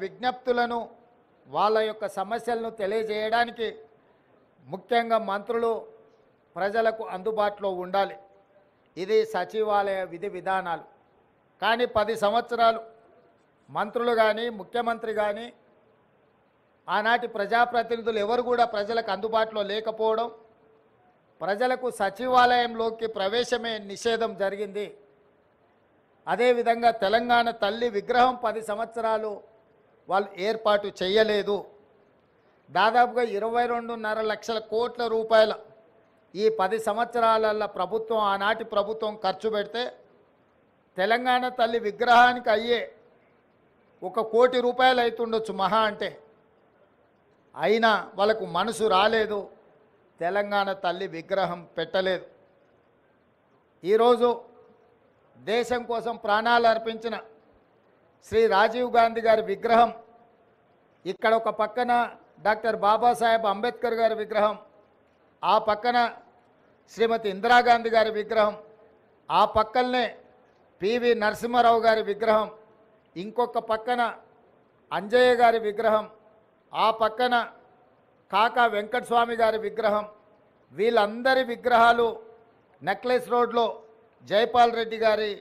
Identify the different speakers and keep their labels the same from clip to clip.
Speaker 1: విజ్ఞప్తులను వాళ్ళ యొక్క సమస్యలను తెలియజేయడానికి ముఖ్యంగా మంత్రులు ప్రజలకు అందుబాటులో ఉండాలి. ఇది సచివాలయ విధి విధానాలు. కానీ 10 సంవత్సరాలు మంత్రులు కానీ ముఖ్యమంత్రి కానీ ఆనాటి ప్రజాప్రతినిధులు ఎవరు కూడా ప్రజలకు అందుబాటులో లేకపోవడం, ప్రజలకు సచివాలయంలోకి ప్రవేశమే నిషేధం జరిగింది. అదేవిధంగా తెలంగాణ తల్లి విగ్రహం 10 సంవత్సరాలు వాళ్ళు ఏర్పాటు చేయలేదు. దాదాపుగా 22.5 లక్షల కోట్ల రూపాయల ఈ 10 సంవత్సరాలలో ప్రభుత్వం ఆనాటి ప్రభుత్వం ఖర్చు పెడితే తెలంగాణ తల్లి విగ్రహానికి అయ్యే 1 కోటి రూపాయలు అవుతుండొచ్చు మహా అంటే. అయినా వాళ్ళకు మనసు రాలేదు, తెలంగాణ తల్లి విగ్రహం పెట్టలేదు. ఈరోజు దేశం కోసం ప్రాణాలు అర్పించిన శ్రీ రాజీవ్ గాంధీ గారి విగ్రహం ఇక్కడ ఒక పక్కన, డాక్టర్ బాబాసాహెబ్ అంబేద్కర్ గారి విగ్రహం ఆ పక్కన, శ్రీమతి ఇందిరాగాంధీ గారి విగ్రహం ఆ పక్కనే, పివి నరసింహారావు గారి విగ్రహం ఇంకొక పక్కన, అంజయ్య గారి విగ్రహం ఆ పక్కన, కాకా వెంకటస్వామి గారి విగ్రహం, వీళ్ళందరి విగ్రహాలు నెక్లెస్ రోడ్లో జైపాల్ రెడ్డి గారి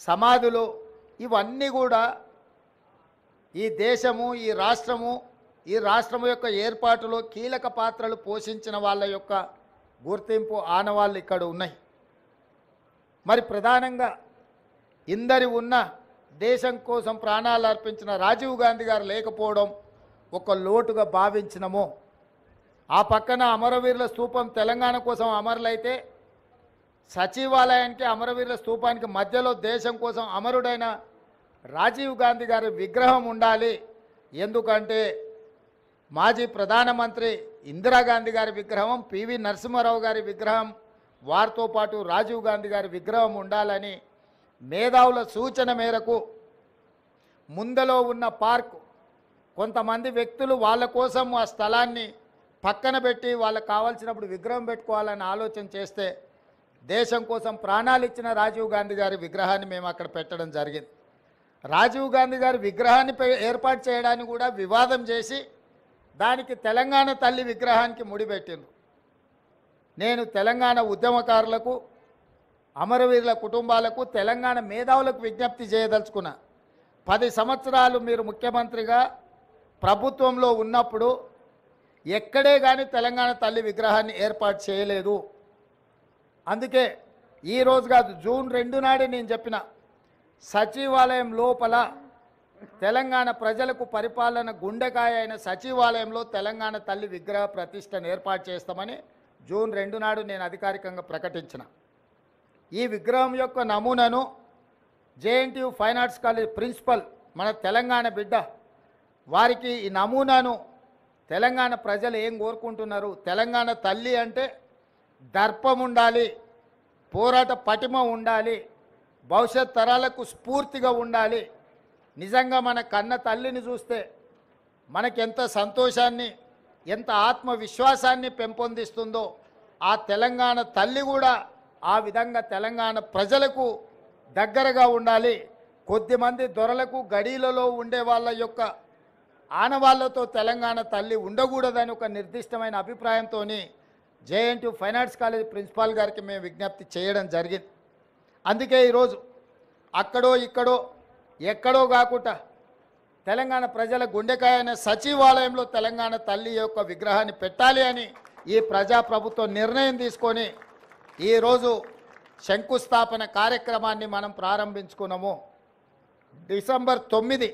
Speaker 1: సమాధులు, ఇవన్నీ కూడా ఈ దేశము ఈ రాష్ట్రము యొక్క ఏర్పాటులో కీలక పాత్రలు పోషించిన వాళ్ళ యొక్క గుర్తింపు ఆనవాళ్ళు ఇక్కడ ఉన్నాయి. మరి ప్రధానంగా ఇందరి ఉన్న దేశం కోసం ప్రాణాలు అర్పించిన రాజీవ్ గాంధీ గారు లేకపోవడం ఒక లోటుగా భావించినము. ఆ పక్కన అమరవీరుల స్తూపం తెలంగాణ కోసం అమరులైతే సచివాలయానికి అమరవీరుల స్తూపానికి మధ్యలో దేశం కోసం అమరుడైన రాజీవ్ గాంధీ గారి విగ్రహం ఉండాలి. ఎందుకంటే మాజీ ప్రధానమంత్రి ఇందిరాగాంధీ గారి విగ్రహం, పివి నరసింహారావు గారి విగ్రహం, వారితో పాటు రాజీవ్ గాంధీ గారి విగ్రహం ఉండాలని మేధావుల సూచన మేరకు ముందలో ఉన్న పార్కు కొంతమంది వ్యక్తులు వాళ్ళ కోసం ఆ స్థలాన్ని పక్కన పెట్టి వాళ్ళకు కావాల్సినప్పుడు విగ్రహం పెట్టుకోవాలని ఆలోచన చేస్తే దేశం కోసం ప్రాణాలు ఇచ్చిన రాజీవ్ గాంధీ గారి విగ్రహాన్ని మేము అక్కడ పెట్టడం జరిగింది. రాజీవ్ గాంధీ గారి విగ్రహాన్ని ఏర్పాటు చేయడానికి కూడా వివాదం చేసి దానికి తెలంగాణ తల్లి విగ్రహానికి ముడిపెట్టిండ్రు. నేను తెలంగాణ ఉద్యమకారులకు, అమరవీరుల కుటుంబాలకు, తెలంగాణ మేధావులకు విజ్ఞప్తి చేయదలుచుకున్నా. 10 సంవత్సరాలు మీరు ముఖ్యమంత్రిగా ప్రభుత్వంలో ఉన్నప్పుడు ఎక్కడే కానీ తెలంగాణ తల్లి విగ్రహాన్ని ఏర్పాటు చేయలేదు. అందుకే ఈరోజు కాదు, జూన్ 2 నాడే నేను చెప్పిన సచివాలయం లోపల తెలంగాణ ప్రజలకు పరిపాలన గుండెకాయ అయిన సచివాలయంలో తెలంగాణ తల్లి విగ్రహ ప్రతిష్టను ఏర్పాటు చేస్తామని జూన్ 2 నాడు నేను అధికారికంగా ప్రకటించిన. ఈ విగ్రహం యొక్క నమూనాను JNTU fine arts college principal మన తెలంగాణ బిడ్డ వారికి ఈ నమూనాను తెలంగాణ ప్రజలు ఏం కోరుకుంటున్నారు, తెలంగాణ తల్లి అంటే దర్పం ఉండాలి, పోరాట పటిమ ఉండాలి, భవిష్యత్ తరాలకు స్ఫూర్తిగా ఉండాలి. నిజంగా మన కన్న తల్లిని చూస్తే మనకెంత సంతోషాన్ని, ఎంత ఆత్మవిశ్వాసాన్ని పెంపొందిస్తుందో ఆ తెలంగాణ తల్లి కూడా ఆ విధంగా తెలంగాణ ప్రజలకు దగ్గరగా ఉండాలి. కొద్దిమంది దొరలకు గడీలలో ఉండే వాళ్ళ యొక్క ఆనవాళ్లతో తెలంగాణ తల్లి ఉండకూడదని ఒక నిర్దిష్టమైన అభిప్రాయంతో JNTU fine arts college principal గారికి మేము విజ్ఞప్తి చేయడం జరిగింది. అందుకే ఈరోజు అక్కడో ఇక్కడో ఎక్కడో కాకుండా తెలంగాణ ప్రజల గుండెకాయ అయిన సచివాలయంలో తెలంగాణ తల్లి యొక్క విగ్రహాన్ని పెట్టాలి అని ఈ ప్రజాప్రభుత్వం నిర్ణయం తీసుకొని ఈరోజు శంకుస్థాపన కార్యక్రమాన్ని మనం ప్రారంభించుకున్నాము. డిసెంబర్ 9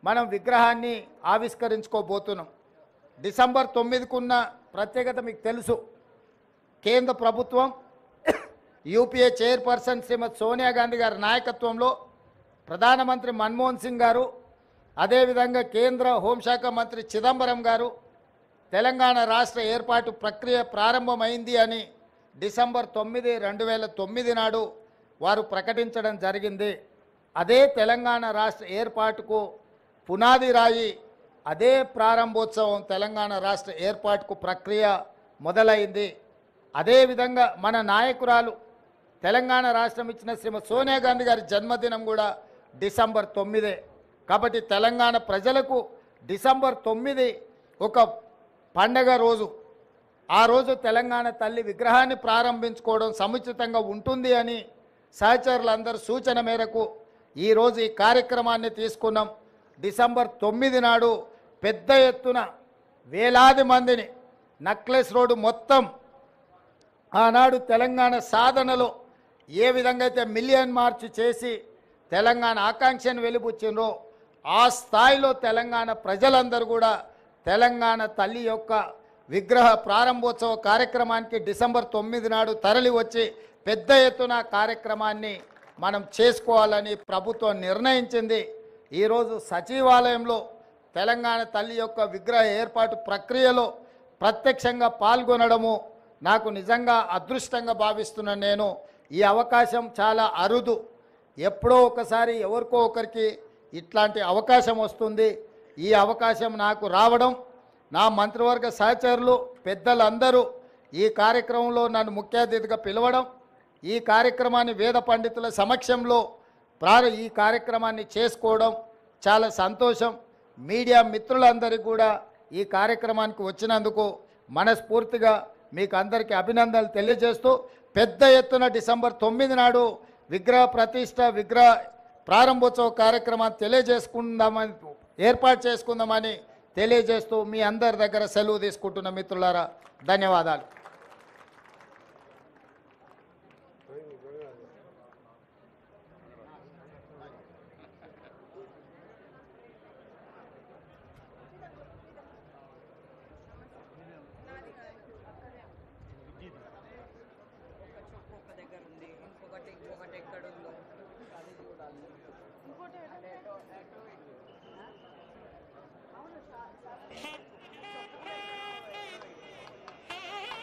Speaker 1: మనం విగ్రహాన్ని ఆవిష్కరించుకోబోతున్నాం. డిసెంబర్ 9కున్న ప్రత్యేకత మీకు తెలుసు. కేంద్ర ప్రభుత్వం యూపీఏ చైర్పర్సన్ శ్రీమతి సోనియా గాంధీ గారి నాయకత్వంలో ప్రధానమంత్రి మన్మోహన్ సింగ్ గారు, అదేవిధంగా కేంద్ర హోంశాఖ మంత్రి చిదంబరం గారు తెలంగాణ రాష్ట్ర ఏర్పాటు ప్రక్రియ ప్రారంభమైంది అని డిసెంబర్ 9, 2009 నాడు వారు ప్రకటించడం జరిగింది. అదే తెలంగాణ రాష్ట్ర ఏర్పాటుకు పునాది రాయి, అదే ప్రారంభోత్సవం తెలంగాణ రాష్ట్ర ఏర్పాటుకు ప్రక్రియ మొదలైంది. అదేవిధంగా మన నాయకురాలు తెలంగాణ రాష్ట్రం ఇచ్చిన శ్రీమతి సోనియా గాంధీ గారి జన్మదినం కూడా డిసెంబర్ 9. కాబట్టి తెలంగాణ ప్రజలకు డిసెంబర్ 9 ఒక పండగ రోజు. ఆ రోజు తెలంగాణ తల్లి విగ్రహాన్ని ప్రారంభించుకోవడం సముచితంగా ఉంటుంది అని సహచరులందరూ సూచన మేరకు ఈరోజు ఈ కార్యక్రమాన్ని తీసుకున్నాం. డిసెంబర్ 9 నాడు పెద్ద ఎత్తున వేలాది మందిని నక్లెస్ రోడ్డు మొత్తం ఆనాడు తెలంగాణ సాధనలో ఏ విధంగా అయితే మిలియన్ మార్చ్ చేసి తెలంగాణ ఆకాంక్షను వెలిబుచ్చిండ్రో ఆ స్థాయిలో తెలంగాణ ప్రజలందరూ కూడా తెలంగాణ తల్లి యొక్క విగ్రహ ప్రారంభోత్సవ కార్యక్రమానికి డిసెంబర్ 9 నాడు తరలి వచ్చి పెద్ద ఎత్తున కార్యక్రమాన్ని మనం చేసుకోవాలని ప్రభుత్వం నిర్ణయించింది. ఈరోజు సచివాలయంలో తెలంగాణ తల్లి యొక్క విగ్రహ ఏర్పాటు ప్రక్రియలో ప్రత్యక్షంగా పాల్గొనడము నాకు నిజంగా అదృష్టంగా భావిస్తున్నాను. నేను ఈ అవకాశం చాలా అరుదు. ఎప్పుడో ఒకసారి ఎవరికో ఒకరికి ఇట్లాంటి అవకాశం వస్తుంది. ఈ అవకాశం నాకు రావడం, నా మంత్రివర్గ సహచరులు పెద్దలందరూ ఈ కార్యక్రమంలో నన్ను ముఖ్య అతిథిగా పిలవడం, ఈ కార్యక్రమాన్ని వేద పండితుల సమక్షంలో ఈ కార్యక్రమాన్ని చేసుకోవడం చాలా సంతోషం. మీడియా మిత్రులందరికీ కూడా ఈ కార్యక్రమానికి వచ్చినందుకు మనస్ఫూర్తిగా మీకు అందరికీ అభినందనలు తెలియజేస్తూ పెద్ద ఎత్తున డిసెంబర్ 9 నాడు విగ్రహ ప్రతిష్ట విగ్రహ ప్రారంభోత్సవ కార్యక్రమాన్ని ఏర్పాటు చేసుకుందామని తెలియజేస్తూ మీ అందరి దగ్గర సెలవు తీసుకుంటున్న మిత్రులారా ధన్యవాదాలు.